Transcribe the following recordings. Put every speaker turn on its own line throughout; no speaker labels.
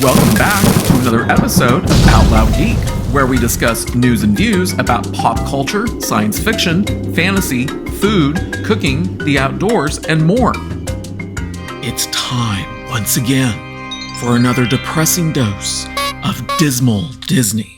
Welcome back to another episode of Out Loud Geek, where we discuss news and views about pop culture, science fiction, fantasy, food, cooking, the outdoors, and more. It's time, once again, for another depressing dose of dismal Disney.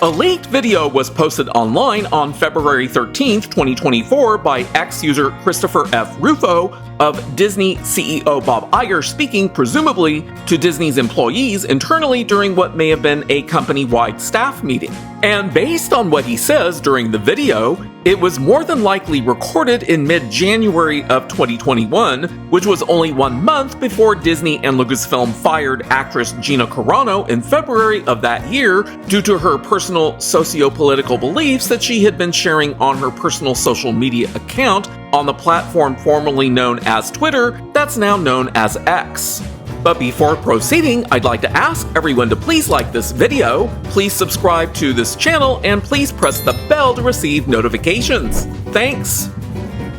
A leaked video was posted online on February 13th, 2024 by ex-user Christopher F. Rufo of Disney CEO Bob Iger speaking presumably to Disney's employees internally during what may have been a company-wide staff meeting. And based on what he says during the video, it was more than likely recorded in mid-January of 2021, which was only 1 month before Disney and Lucasfilm fired actress Gina Carano in February of that year due to her personal socio-political beliefs that she had been sharing on her personal social media account on the platform formerly known as Twitter, that's now known as X. But before proceeding, I'd like to ask everyone to please like this video, please subscribe to this channel, and please press the bell to receive notifications. Thanks!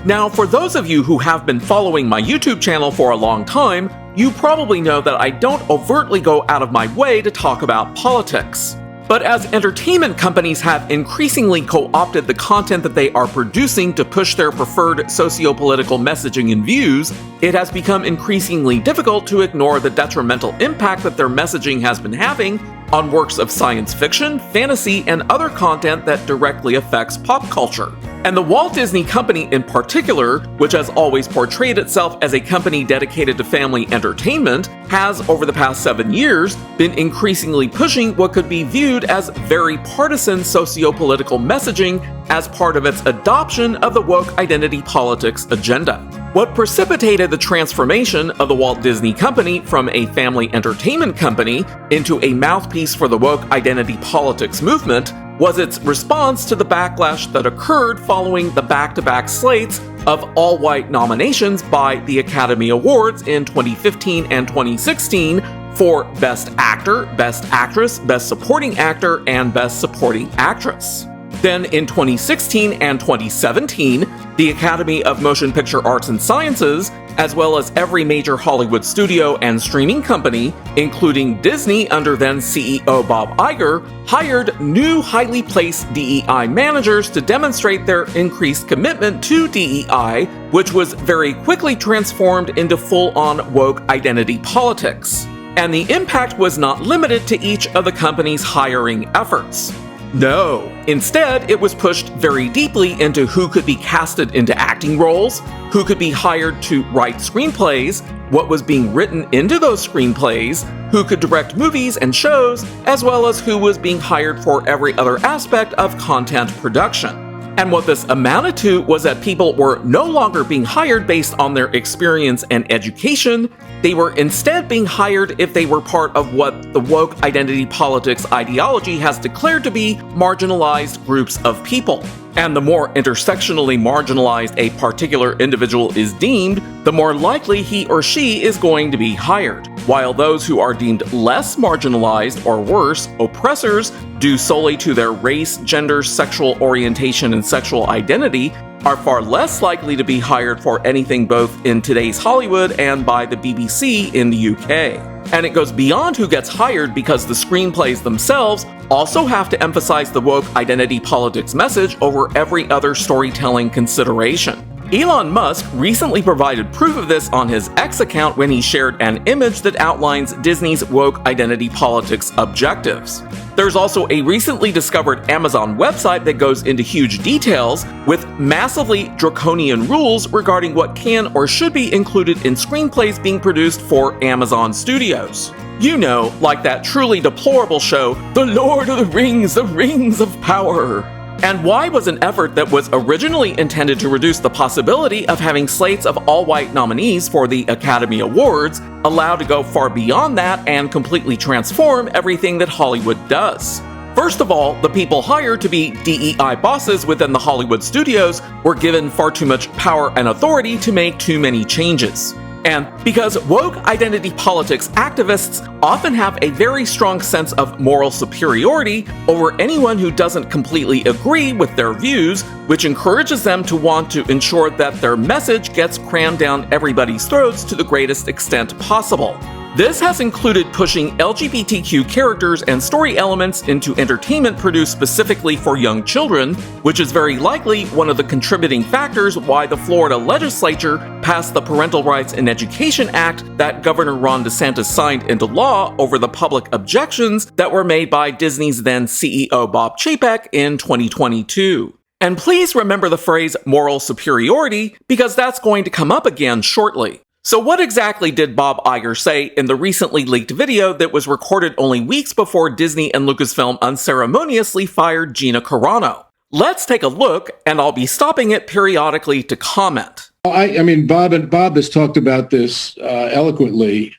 Now, for those of you who have been following my YouTube channel for a long time, you probably know that I don't overtly go out of my way to talk about politics. But as entertainment companies have increasingly co-opted the content that they are producing to push their preferred socio-political messaging and views, it has become increasingly difficult to ignore the detrimental impact that their messaging has been having on works of science fiction, fantasy, and other content that directly affects pop culture. And the Walt Disney Company in particular, which has always portrayed itself as a company dedicated to family entertainment, has over the past 7 years been increasingly pushing what could be viewed as very partisan socio-political messaging as part of its adoption of the woke identity politics agenda. What precipitated the transformation of the Walt Disney Company from a family entertainment company into a mouthpiece for the woke identity politics movement was its response to the backlash that occurred following the back-to-back slates of all-white nominations by the Academy Awards in 2015 and 2016 for Best Actor, Best Actress, Best Supporting Actor, and Best Supporting Actress. Then in 2016 and 2017, the Academy of Motion Picture Arts and Sciences, as well as every major Hollywood studio and streaming company, including Disney under then CEO Bob Iger, hired new highly placed DEI managers to demonstrate their increased commitment to DEI, which was very quickly transformed into full-on woke identity politics. And the impact was not limited to each of the company's hiring efforts. No, instead it was pushed very deeply into who could be casted into acting roles, who could be hired to write screenplays, what was being written into those screenplays, who could direct movies and shows, as well as who was being hired for every other aspect of content production. And what this amounted to was that people were no longer being hired based on their experience and education. They were instead being hired if they were part of what the woke identity politics ideology has declared to be marginalized groups of people. And the more intersectionally marginalized a particular individual is deemed, the more likely he or she is going to be hired. While those who are deemed less marginalized or worse, oppressors, due solely to their race, gender, sexual orientation, and sexual identity, are far less likely to be hired for anything both in today's Hollywood and by the BBC in the UK. And it goes beyond who gets hired because the screenplays themselves also have to emphasize the woke identity politics message over every other storytelling consideration. Elon Musk recently provided proof of this on his X account when he shared an image that outlines Disney's woke identity politics objectives. There's also a recently discovered Amazon website that goes into huge details with massively draconian rules regarding what can or should be included in screenplays being produced for Amazon Studios. You know, like that truly deplorable show, The Lord of the Rings of Power. And why was an effort that was originally intended to reduce the possibility of having slates of all-white nominees for the Academy Awards allowed to go far beyond that and completely transform everything that Hollywood does? First of all, the people hired to be DEI bosses within the Hollywood studios were given far too much power and authority to make too many changes. And because woke identity politics activists often have a very strong sense of moral superiority over anyone who doesn't completely agree with their views, which encourages them to want to ensure that their message gets crammed down everybody's throats to the greatest extent possible. This has included pushing LGBTQ characters and story elements into entertainment produced specifically for young children, which is very likely one of the contributing factors why the Florida legislature passed the Parental Rights in Education Act that Governor Ron DeSantis signed into law over the public objections that were made by Disney's then CEO Bob Chapek in 2022. And please remember the phrase moral superiority, because that's going to come up again shortly. So what exactly did Bob Iger say in the recently leaked video that was recorded only weeks before Disney and Lucasfilm unceremoniously fired Gina Carano? Let's take a look, and I'll be stopping it periodically to comment.
I mean, Bob has talked about this eloquently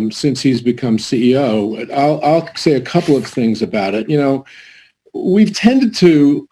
since he's become CEO. I'll say a couple of things about it. You know, we've tended to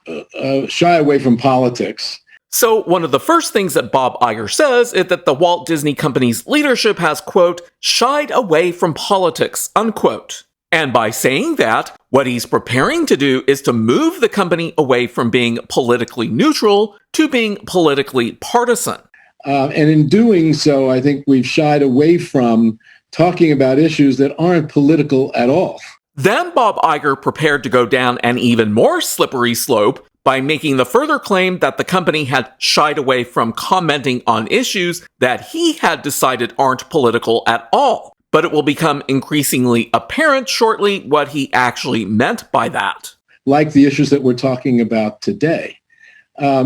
shy away from politics.
So one of the first things that Bob Iger says is that the Walt Disney Company's leadership has, quote, shied away from politics, unquote. And by saying that, what he's preparing to do is to move the company away from being politically neutral to being politically partisan.
And in doing so, I think we've shied away from talking about issues that aren't political at all.
Then Bob Iger prepared to go down an even more slippery slope by making the further claim that the company had shied away from commenting on issues that he had decided aren't political at all. But it will become increasingly apparent shortly what he actually meant by that.
Like the issues that we're talking about today.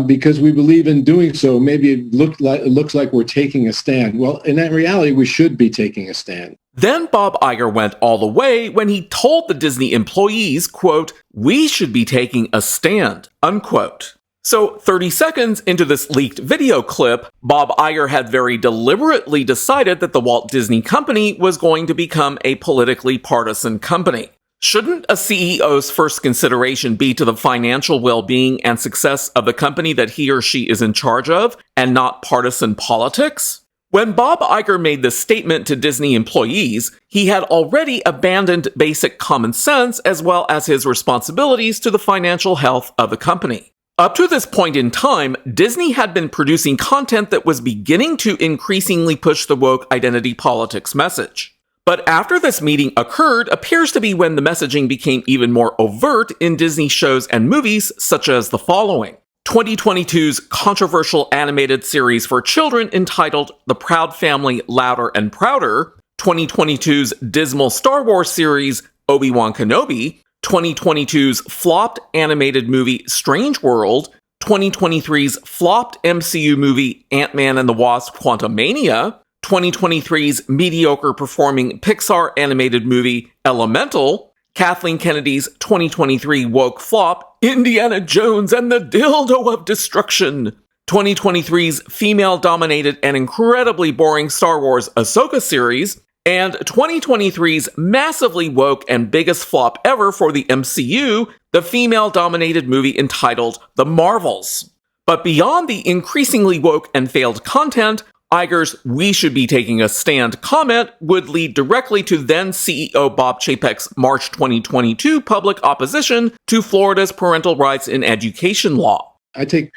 Because we believe in doing so, maybe it looks like we're taking a stand. Well, in that reality, we should be taking a stand.
Then Bob Iger went all the way when he told the Disney employees, quote, we should be taking a stand, unquote. So 30 seconds into this leaked video clip, Bob Iger had very deliberately decided that the Walt Disney Company was going to become a politically partisan company. Shouldn't a CEO's first consideration be to the financial well-being and success of the company that he or she is in charge of, and not partisan politics? When Bob Iger made this statement to Disney employees, he had already abandoned basic common sense as well as his responsibilities to the financial health of the company. Up to this point in time, Disney had been producing content that was beginning to increasingly push the woke identity politics message. But after this meeting occurred appears to be when the messaging became even more overt in Disney shows and movies, such as the following. 2022's controversial animated series for children entitled The Proud Family Louder and Prouder, 2022's dismal Star Wars series Obi-Wan Kenobi, 2022's flopped animated movie Strange World, 2023's flopped MCU movie Ant-Man and the Wasp Quantumania, 2023's mediocre performing Pixar animated movie Elemental, Kathleen Kennedy's 2023 woke flop, Indiana Jones and the Dildo of Destruction, 2023's female-dominated and incredibly boring Star Wars Ahsoka series, and 2023's massively woke and biggest flop ever for the MCU, the female-dominated movie entitled The Marvels. But beyond the increasingly woke and failed content, Iger's "we should be taking a stand" comment would lead directly to then CEO Bob Chapek's March 2022 public opposition to Florida's Parental Rights in Education law.
I take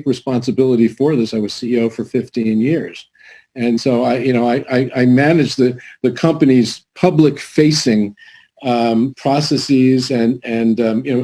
responsibility for this. I was CEO for 15 years. And so I manage the company's public-facing processes and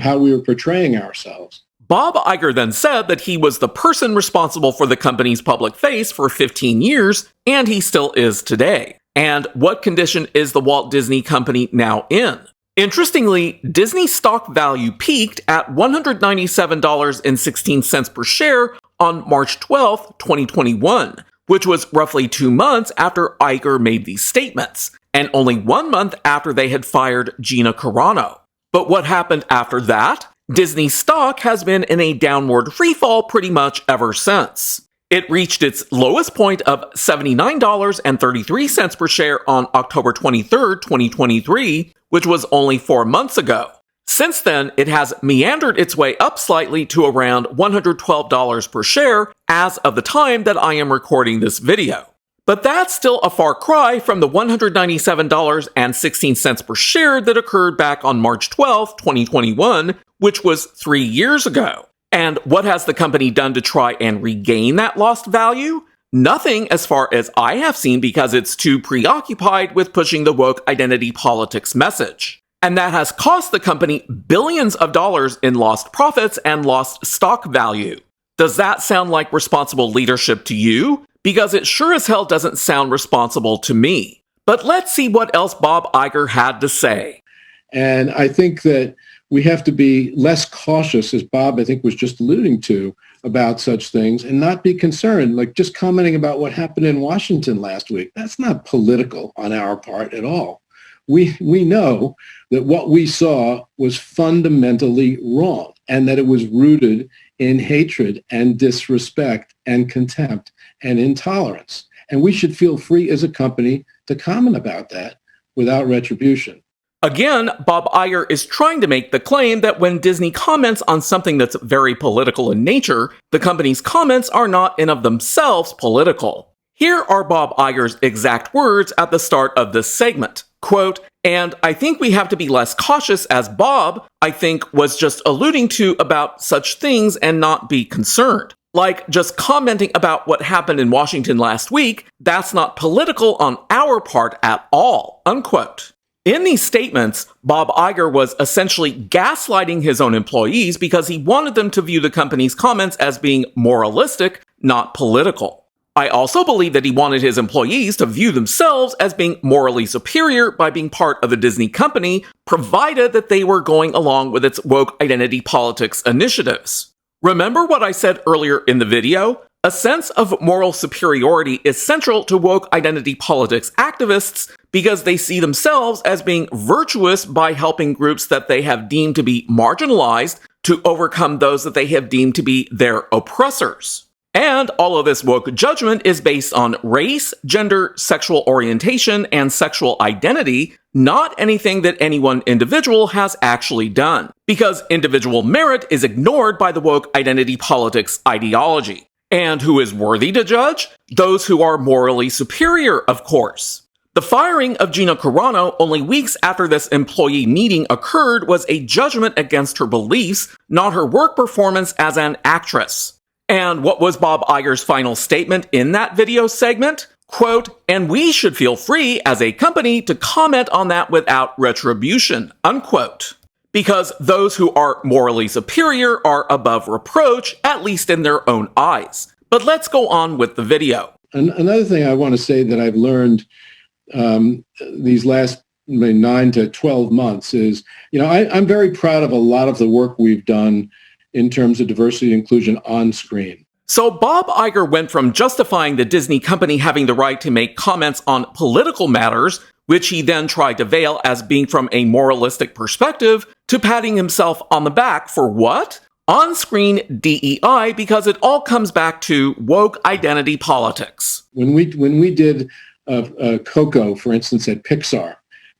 how we were portraying ourselves.
Bob Iger then said that he was the person responsible for the company's public face for 15 years, and he still is today. And what condition is the Walt Disney Company now in? Interestingly, Disney stock value peaked at $197.16 per share on March 12, 2021, which was roughly 2 months after Iger made these statements, and only 1 month after they had fired Gina Carano. But what happened after that? Disney stock has been in a downward freefall pretty much ever since. It reached its lowest point of $79.33 per share on October 23, 2023, which was only 4 months ago. Since then, it has meandered its way up slightly to around $112 per share as of the time that I am recording this video. But that's still a far cry from the $197.16 per share that occurred back on March 12, 2021, which was 3 years ago. And what has the company done to try and regain that lost value? Nothing as far as I have seen because it's too preoccupied with pushing the woke identity politics message. And that has cost the company billions of dollars in lost profits and lost stock value. Does that sound like responsible leadership to you? Because it sure as hell doesn't sound responsible to me. But let's see what else Bob Iger had to say.
And I think that we have to be less cautious, as Bob, I think, was just alluding to, about such things and not be concerned. Like just commenting about what happened in Washington last week, that's not political on our part at all. We know that what we saw was fundamentally wrong and that it was rooted in hatred and disrespect and contempt and intolerance. And we should feel free as a company to comment about that without retribution.
Again, Bob Iger is trying to make the claim that when Disney comments on something that's very political in nature, the company's comments are not in of themselves political. Here are Bob Iger's exact words at the start of this segment. Quote, "And I think we have to be less cautious, as Bob, I think, was just alluding to about such things and not be concerned. Like just commenting about what happened in Washington last week, that's not political on our part at all." Unquote. In these statements, Bob Iger was essentially gaslighting his own employees because he wanted them to view the company's comments as being moralistic, not political. I also believe that he wanted his employees to view themselves as being morally superior by being part of the Disney company, provided that they were going along with its woke identity politics initiatives. Remember what I said earlier in the video? A sense of moral superiority is central to woke identity politics activists because they see themselves as being virtuous by helping groups that they have deemed to be marginalized to overcome those that they have deemed to be their oppressors. And all of this woke judgment is based on race, gender, sexual orientation, and sexual identity, not anything that any one individual has actually done. Because individual merit is ignored by the woke identity politics ideology. And who is worthy to judge? Those who are morally superior, of course. The firing of Gina Carano only weeks after this employee meeting occurred was a judgment against her beliefs, not her work performance as an actress. And what was Bob Iger's final statement in that video segment? Quote, "And we should feel free as a company to comment on that without retribution," unquote. Because those who are morally superior are above reproach, at least in their own eyes. But let's go on with the video.
Another thing I want to say that I've learned these last 9 to 12 months is, I'm very proud of a lot of the work we've done in terms of diversity and inclusion on screen.
So Bob Iger went from justifying the Disney company having the right to make comments on political matters, which he then tried to veil as being from a moralistic perspective, to patting himself on the back for what? On-screen DEI, because it all comes back to woke identity politics.
When we did Coco, for instance, at Pixar,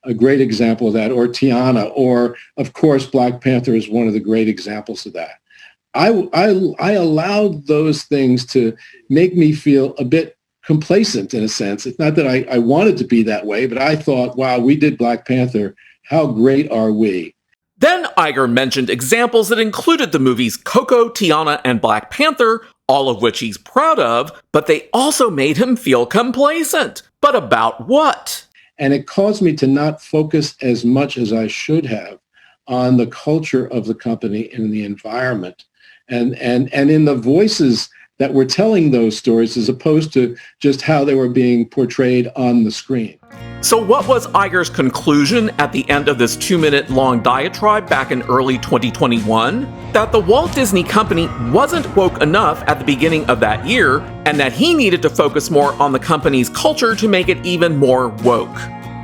a great example of that, or Tiana, or of course Black Panther is one of the great examples of that. I allowed those things to make me feel a bit complacent in a sense. It's not that I wanted to be that way, but I thought, wow, we did Black Panther. How great are we?
Then Iger mentioned examples that included the movies Coco, Tiana, and Black Panther, all of which he's proud of, but they also made him feel complacent. But about what?
And it caused me to not focus as much as I should have on the culture of the company and the environment and in the voices that were telling those stories as opposed to just how they were being portrayed on the screen.
So what was Iger's conclusion at the end of this 2-minute long diatribe back in early 2021? That the Walt Disney Company wasn't woke enough at the beginning of that year, and that he needed to focus more on the company's culture to make it even more woke.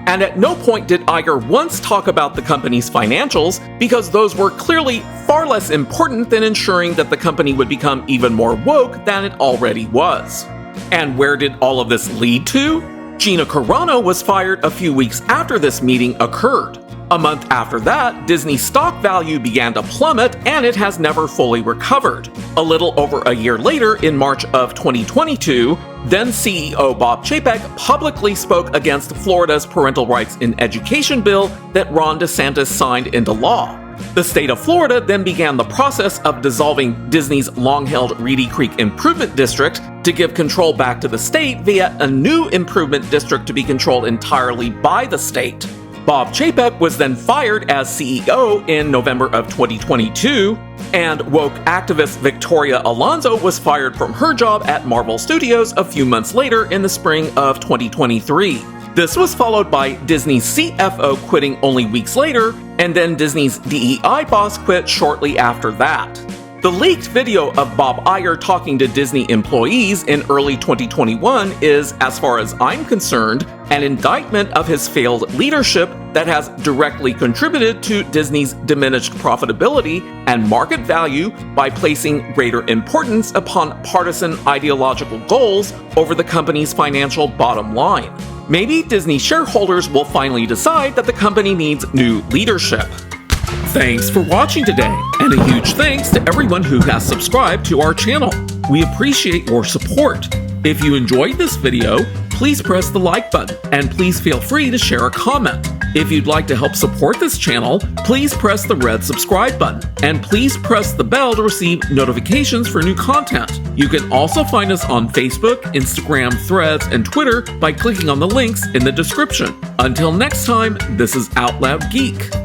And at no point did Iger once talk about the company's financials, because those were clearly far less important than ensuring that the company would become even more woke than it already was. And where did all of this lead to? Gina Carano was fired a few weeks after this meeting occurred. A month after that, Disney's stock value began to plummet, and it has never fully recovered. A little over a year later, in March of 2022, then CEO Bob Chapek publicly spoke against Florida's parental rights in education bill that Ron DeSantis signed into law. The state of Florida then began the process of dissolving Disney's long-held Reedy Creek Improvement District, to give control back to the state via a new improvement district to be controlled entirely by the state. Bob Chapek was then fired as CEO in November of 2022, and woke activist Victoria Alonso was fired from her job at Marvel Studios a few months later in the spring of 2023. This was followed by Disney's CFO quitting only weeks later, and then Disney's DEI boss quit shortly after that. The leaked video of Bob Iger talking to Disney employees in early 2021 is, as far as I'm concerned, an indictment of his failed leadership that has directly contributed to Disney's diminished profitability and market value by placing greater importance upon partisan ideological goals over the company's financial bottom line. Maybe Disney shareholders will finally decide that the company needs new leadership. Thanks for watching today, and a huge thanks to everyone who has subscribed to our channel. We appreciate your support. If you enjoyed this video, please press the like button, and please feel free to share a comment. If you'd like to help support this channel, please press the red subscribe button, and please press the bell to receive notifications for new content. You can also find us on Facebook, Instagram, Threads, and Twitter by clicking on the links in the description. Until next time, this is Out Loud Geek.